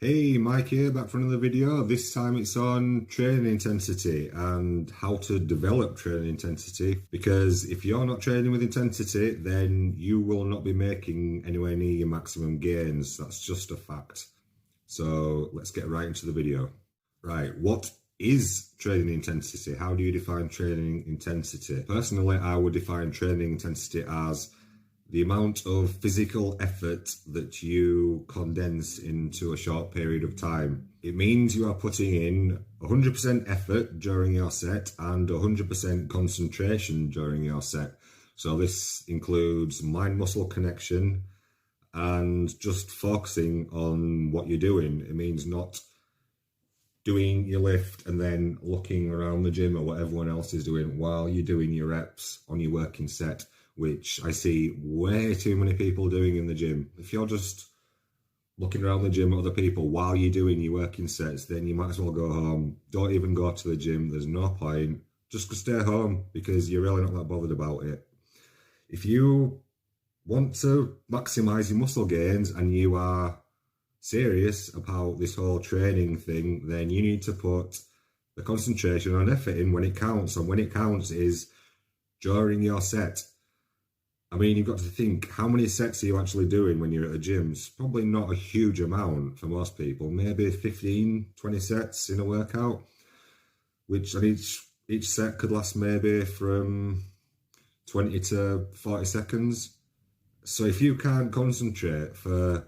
Hey, Mike here, back for another video. This time it's on training intensity and how to develop training intensity. Because if you're not training with intensity, then you will not be making anywhere near your maximum gains. That's just a fact. So let's get right into the video. Right, what is training intensity? How do you define training intensity? Personally, I would define training intensity as the amount of physical effort that you condense into a short period of time. It means you are putting in 100% effort during your set and 100% concentration during your set. So this includes mind-muscle connection and just focusing on what you're doing. It means not doing your lift and then looking around the gym at what everyone else is doing while you're doing your reps on your working set, which I see way too many people doing in the gym. If you're just looking around the gym at other people while you're doing your working sets, then you might as well go home. Don't even go to the gym. There's no point. Just stay home because you're really not that bothered about it. If you want to maximize your muscle gains and you are serious about this whole training thing, then you need to put the concentration and effort in when it counts. And when it counts is during your set. I mean, you've got to think, how many sets are you actually doing when you're at the gym? It's probably not a huge amount for most people, maybe 15, 20 sets in a workout, which and each set could last maybe from 20 to 40 seconds. So if you can't concentrate for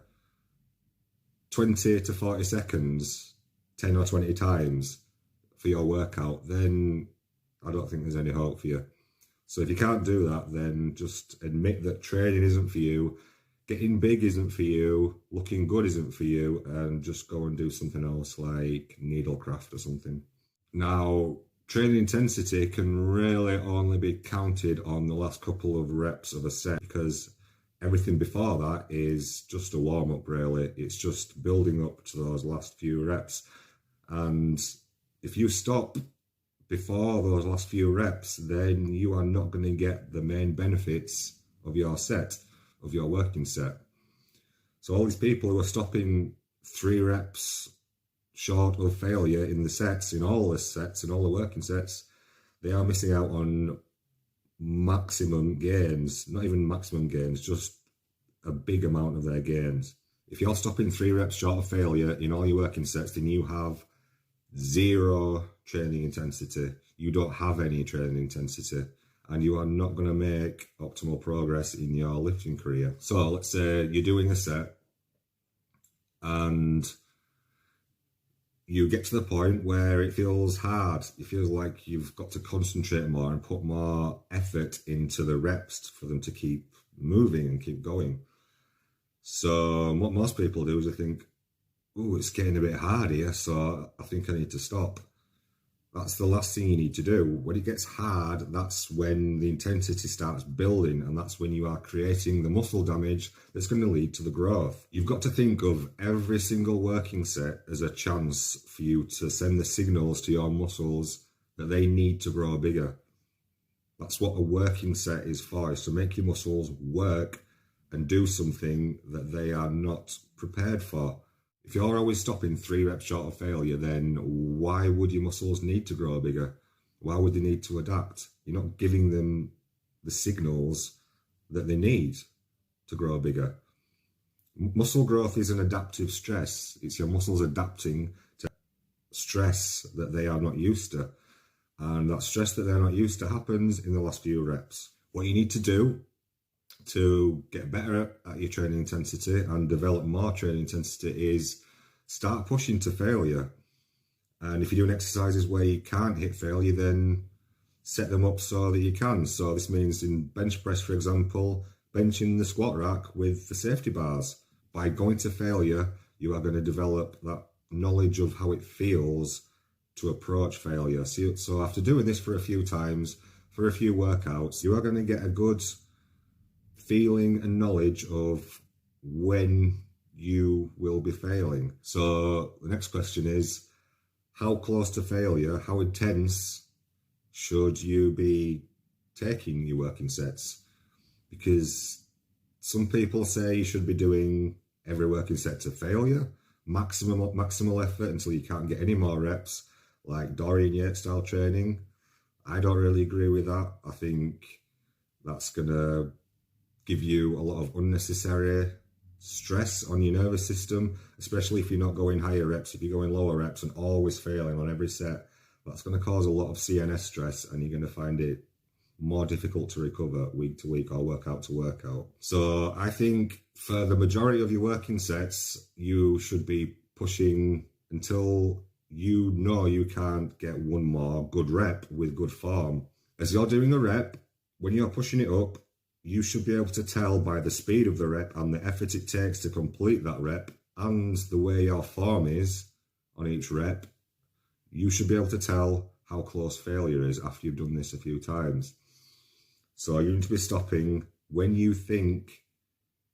20 to 40 seconds, 10 or 20 times for your workout, then I don't think there's any hope for you. So if you can't do that, then just admit that training isn't for you, getting big isn't for you, looking good isn't for you, and just go and do something else like needlecraft or something. Now, training intensity can really only be counted on the last couple of reps of a set because everything before that is just a warm-up, really. It's just building up to those last few reps. And if you stop before those last few reps, then you are not going to get the main benefits of your set, of your working set. So all these people who are stopping 3 reps short of failure in the sets, in all the sets, in all the working sets, they are missing out on maximum gains, not even maximum gains, just a big amount of their gains. If you're stopping 3 reps short of failure in all your working sets, then you have zero training intensity. You don't have any training intensity and you are not going to make optimal progress in your lifting career. So let's say you're doing a set and you get to the point where it feels hard. It feels like you've got to concentrate more and put more effort into the reps for them to keep moving and keep going. So what most people do is they think, oh, it's getting a bit hard here, so I think I need to stop. That's the last thing you need to do. When it gets hard, that's when the intensity starts building, and that's when you are creating the muscle damage that's going to lead to the growth. You've got to think of every single working set as a chance for you to send the signals to your muscles that they need to grow bigger. That's what a working set is for, is to make your muscles work and do something that they are not prepared for. If you're always stopping 3 reps short of failure, then why would your muscles need to grow bigger? Why would they need to adapt? You're not giving them the signals that they need to grow bigger. Muscle growth is an adaptive stress. It's your muscles adapting to stress that they are not used to. And that stress that they're not used to happens in the last few reps. What you need to do to get better at your training intensity and develop more training intensity is start pushing to failure. And if you're doing exercises where you can't hit failure, then set them up so that you can. So this means in bench press, for example, benching the squat rack with the safety bars. By going to failure, you are going to develop that knowledge of how it feels to approach failure. So after doing this for a few times, for a few workouts, you are going to get a good feeling and knowledge of when you will be failing. So the next question is, how close to failure, how intense should you be taking your working sets? Because some people say you should be doing every working set to failure. maximal effort until you can't get any more reps, like Dorian Yates style training. I don't really agree with that. I think that's going to give you a lot of unnecessary stress on your nervous system, especially if you're not going higher reps. If you're going lower reps and always failing on every set, that's going to cause a lot of CNS stress, and you're going to find it more difficult to recover week to week or workout to workout. So I think for the majority of your working sets, you should be pushing until you know you can't get one more good rep with good form. As you're doing a rep, when you're pushing it up, you should be able to tell by the speed of the rep and the effort it takes to complete that rep and the way your form is on each rep. You should be able to tell how close failure is after you've done this a few times. So you need to be stopping when you think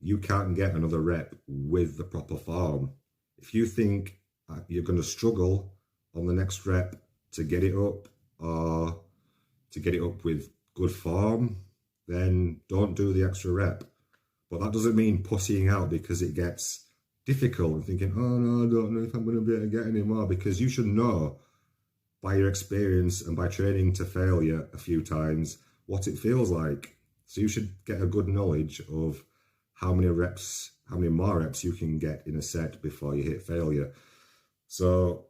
you can't get another rep with the proper form. If you think you're going to struggle on the next rep to get it up or to get it up with good form, then don't do the extra rep. But that doesn't mean pussying out because it gets difficult and thinking, oh no, I don't know if I'm going to be able to get any more, because you should know by your experience and by training to failure a few times what it feels like. So you should get a good knowledge of how many more reps you can get in a set before you hit failure. So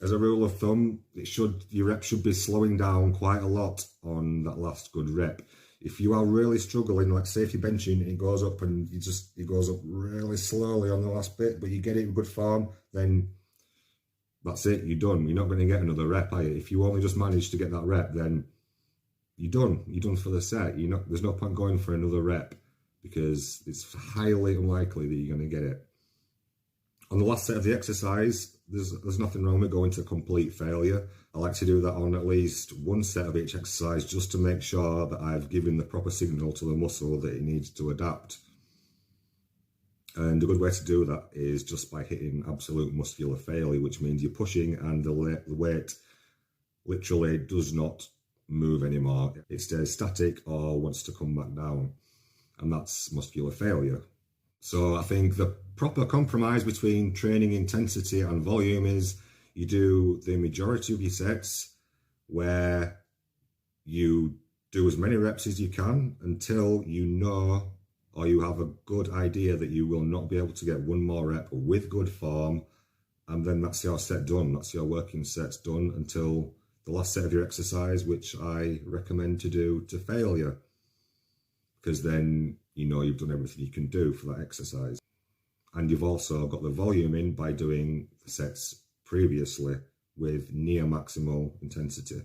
as a rule of thumb, your reps should be slowing down quite a lot on that last good rep. If you are really struggling, like say if you're benching and it goes up and it goes up really slowly on the last bit, but you get it in good form, then that's it, you're done. You're not going to get another rep, are you? If you only just manage to get that rep, then you're done. You're done for the set. There's no point going for another rep because it's highly unlikely that you're going to get it. On the last set of the exercise, there's nothing wrong with going to complete failure. I like to do that on at least one set of each exercise just to make sure that I've given the proper signal to the muscle that it needs to adapt. And a good way to do that is just by hitting absolute muscular failure, which means you're pushing and the weight literally does not move anymore. It stays static or wants to come back down. And that's muscular failure. So I think the proper compromise between training intensity and volume is you do the majority of your sets where you do as many reps as you can until you know or you have a good idea that you will not be able to get one more rep with good form, and then that's your set done. That's your working sets done until the last set of your exercise, which I recommend to do to failure, because then you know you've done everything you can do for that exercise. And you've also got the volume in by doing the sets previously with near maximal intensity.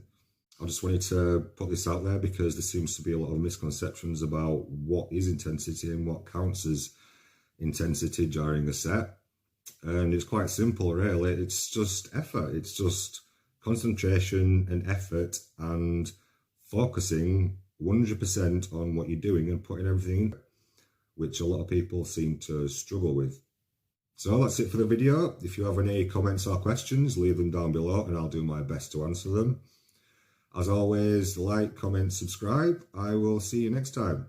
I just wanted to put this out there because there seems to be a lot of misconceptions about what is intensity and what counts as intensity during a set. And it's quite simple, really. It's just effort. It's just concentration and effort and focusing 100% on what you're doing and putting everything in, which a lot of people seem to struggle with. So that's it for the video. If you have any comments or questions, leave them down below and I'll do my best to answer them. As always, like, comment, subscribe. I will see you next time.